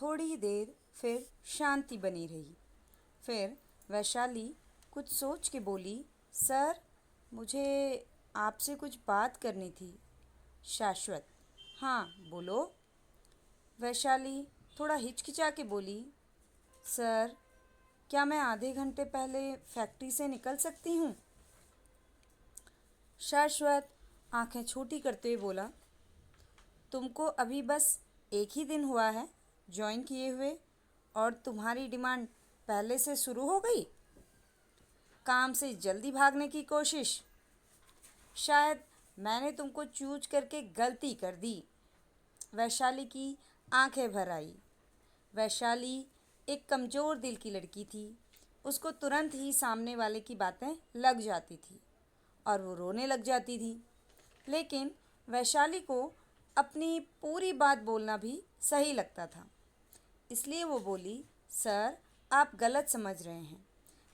थोड़ी देर फिर शांति बनी रही। फिर वैशाली कुछ सोच के बोली, सर, मुझे आपसे कुछ बात करनी थी। शाश्वत, हाँ बोलो। वैशाली थोड़ा हिचकिचा के बोली, सर, क्या मैं आधे घंटे पहले फैक्ट्री से निकल सकती हूँ? शाश्वत आंखें छोटी करते हुए बोला, तुमको अभी बस एक ही दिन हुआ है ज्वाइन किए हुए और तुम्हारी डिमांड पहले से शुरू हो गई? काम से जल्दी भागने की कोशिश। शायद मैंने तुमको चूज करके गलती कर दी। वैशाली की आंखें भर आई। वैशाली एक कमज़ोर दिल की लड़की थी। उसको तुरंत ही सामने वाले की बातें लग जाती थी और वो रोने लग जाती थी। लेकिन वैशाली को अपनी पूरी बात बोलना भी सही लगता था। इसलिए वो बोली, सर, आप गलत समझ रहे हैं।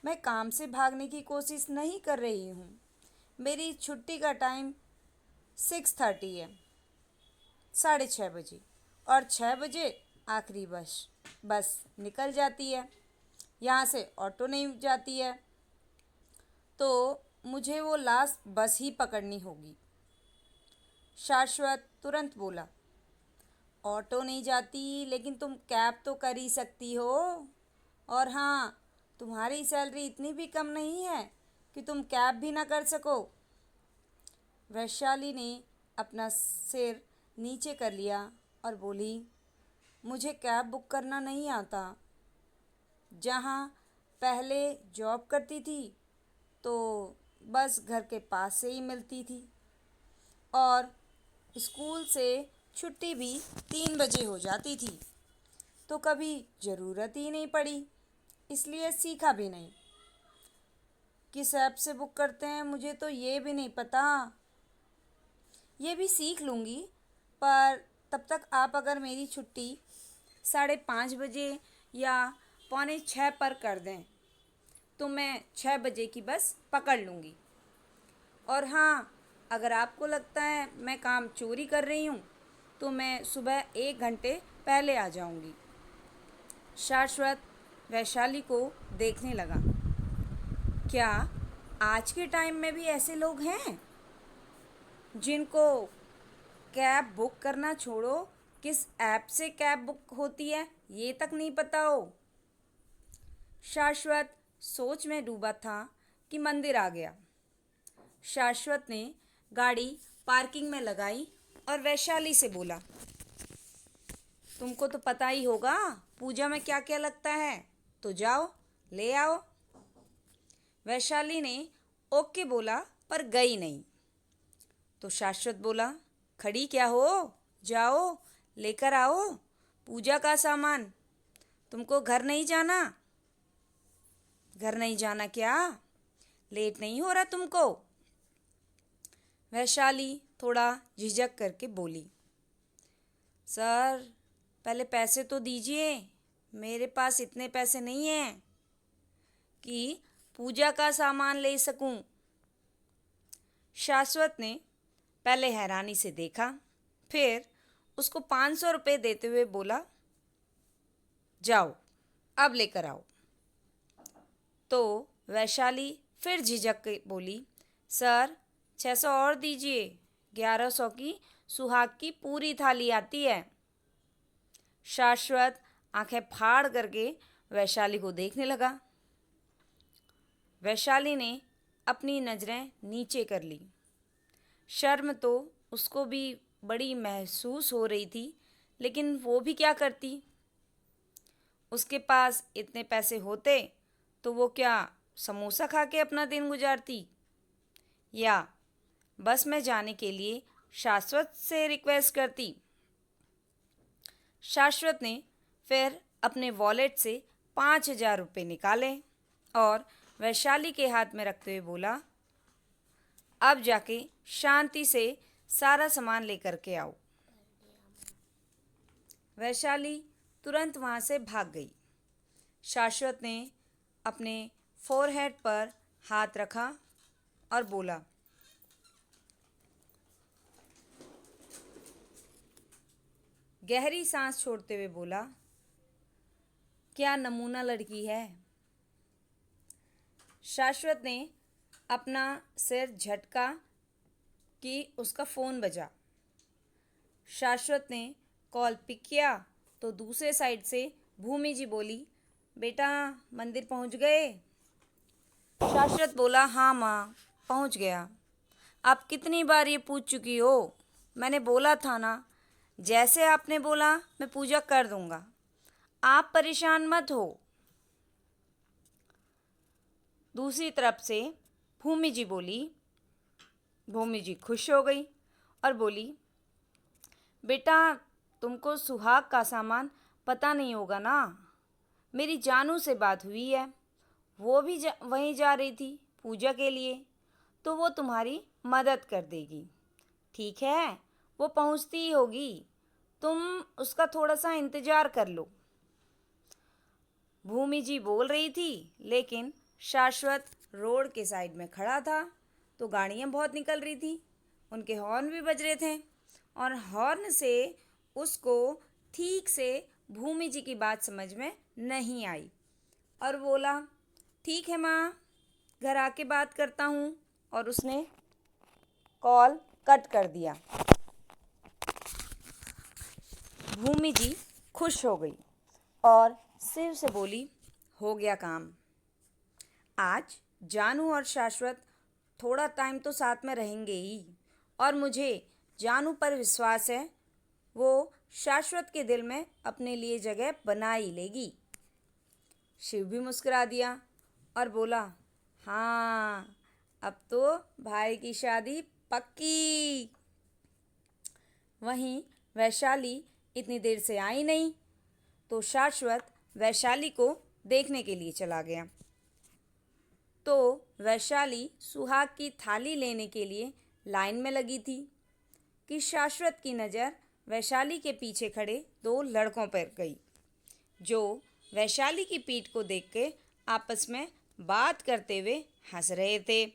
मैं काम से भागने की कोशिश नहीं कर रही हूँ। मेरी छुट्टी का टाइम 6:30 है, 6:30 बजे, और 6 बजे आखिरी बस निकल जाती है। यहाँ से ऑटो नहीं जाती है, तो मुझे वो लास्ट बस ही पकड़नी होगी। शाश्वत तुरंत बोला, ऑटो नहीं जाती, लेकिन तुम कैब तो कर ही सकती हो। और हाँ, तुम्हारी सैलरी इतनी भी कम नहीं है कि तुम कैब भी ना कर सको। वैशाली ने अपना सिर नीचे कर लिया और बोली, मुझे कैब बुक करना नहीं आता। जहाँ पहले जॉब करती थी तो बस घर के पास से ही मिलती थी और स्कूल से छुट्टी भी 3 बजे हो जाती थी, तो कभी ज़रूरत ही नहीं पड़ी, इसलिए सीखा भी नहीं। किस ऐप से बुक करते हैं मुझे तो ये भी नहीं पता। ये भी सीख लूँगी, पर तब तक आप अगर मेरी छुट्टी 5:30 बजे या 5:45 पर कर दें तो मैं 6 बजे की बस पकड़ लूँगी। और हाँ, अगर आपको लगता है मैं काम चोरी कर रही हूँ तो मैं सुबह 1 घंटे पहले आ जाऊँगी। शाश्वत वैशाली को देखने लगा। क्या आज के टाइम में भी ऐसे लोग हैं जिनको कैब बुक करना छोड़ो, किस ऐप से कैब बुक होती है ये तक नहीं पता हो? शाश्वत सोच में डूबा था कि मंदिर आ गया। शाश्वत ने गाड़ी पार्किंग में लगाई और वैशाली से बोला, तुमको तो पता ही होगा पूजा में क्या क्या लगता है, तो जाओ ले आओ। वैशाली ने ओके बोला पर गई नहीं। तो शाश्वत बोला, खड़ी क्या हो, जाओ लेकर आओ पूजा का सामान। तुमको घर नहीं जाना? घर नहीं जाना क्या? लेट नहीं हो रहा तुमको? वैशाली थोड़ा झिझक करके बोली, सर, पहले पैसे तो दीजिए। मेरे पास इतने पैसे नहीं हैं कि पूजा का सामान ले सकूं। शाश्वत ने पहले हैरानी से देखा, फिर उसको 500 रुपये देते हुए बोला, जाओ अब लेकर आओ। तो वैशाली फिर झिझक के बोली, सर, 600 और दीजिए, 1100 की सुहाग की पूरी थाली आती है। शाश्वत आंखें फाड़ करके वैशाली को देखने लगा। वैशाली ने अपनी नज़रें नीचे कर ली। शर्म तो उसको भी बड़ी महसूस हो रही थी, लेकिन वो भी क्या करती। उसके पास इतने पैसे होते तो वो क्या समोसा खा के अपना दिन गुजारती, या बस में जाने के लिए शाश्वत से रिक्वेस्ट करती। शाश्वत ने फिर अपने वॉलेट से 5,000 रुपये निकाले और वैशाली के हाथ में रखते हुए बोला, अब जाके शांति से सारा सामान लेकर के आओ। वैशाली तुरंत वहाँ से भाग गई। शाश्वत ने अपने फोरहेड पर हाथ रखा और बोला, गहरी सांस छोड़ते हुए बोला, क्या नमूना लड़की है। शाश्वत ने अपना सिर झटका कि उसका फ़ोन बजा। शाश्वत ने कॉल पिक किया तो दूसरे साइड से भूमि जी बोली, बेटा मंदिर पहुंच गए। शाश्वत बोला, हाँ माँ पहुंच गया। आप कितनी बार ये पूछ चुकी हो, मैंने बोला था ना, जैसे आपने बोला मैं पूजा कर दूंगा, आप परेशान मत हो। दूसरी तरफ से भूमि जी बोली। भूमि जी खुश हो गई और बोली, बेटा तुमको सुहाग का सामान पता नहीं होगा ना, मेरी जानू से बात हुई है, वो भी वहीं जा रही थी पूजा के लिए, तो वो तुम्हारी मदद कर देगी। ठीक है, वो पहुंचती ही होगी, तुम उसका थोड़ा सा इंतज़ार कर लो। भूमि जी बोल रही थी, लेकिन शाश्वत रोड के साइड में खड़ा था, तो गाड़ियाँ बहुत निकल रही थी, उनके हॉर्न भी बज रहे थे, और हॉर्न से उसको ठीक से भूमि जी की बात समझ में नहीं आई, और बोला, ठीक है माँ, घर आके बात करता हूँ, और उसने कॉल कट कर दिया। भूमि जी खुश हो गई और सिर से बोली, हो गया काम। आज जानू और शाश्वत थोड़ा टाइम तो साथ में रहेंगे ही, और मुझे जानू पर विश्वास है, वो शाश्वत के दिल में अपने लिए जगह बना ही लेगी। शिव भी मुस्कुरा दिया और बोला, हाँ अब तो भाई की शादी पक्की। वहीं वैशाली इतनी देर से आई नहीं, तो शाश्वत वैशाली को देखने के लिए चला गया। तो वैशाली सुहाग की थाली लेने के लिए लाइन में लगी थी कि शाश्वत की नज़र वैशाली के पीछे खड़े दो लड़कों पर गई, जो वैशाली की पीठ को देख के आपस में बात करते हुए हंस रहे थे।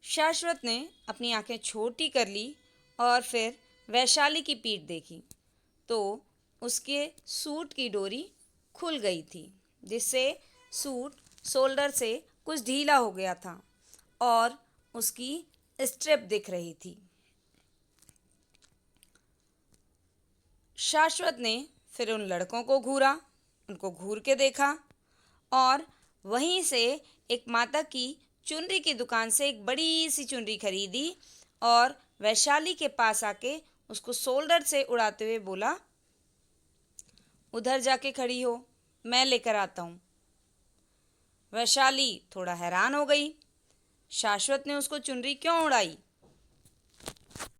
शाश्वत ने अपनी आंखें छोटी कर ली और फिर वैशाली की पीठ देखी, तो उसके सूट की डोरी खुल गई थी, जिससे सूट शोल्डर से कुछ ढीला हो गया था और उसकी स्ट्रिप दिख रही थी। शाश्वत ने फिर उन लड़कों को उनको घूर के देखा, और वहीं से एक माता की चुनरी की दुकान से एक बड़ी सी चुनरी खरीदी और वैशाली के पास आके उसको शोल्डर से उड़ाते हुए बोला, उधर जाके खड़ी हो, मैं लेकर आता हूँ। वैशाली थोड़ा हैरान हो गई, शाश्वत ने उसको चुनरी क्यों उड़ाई,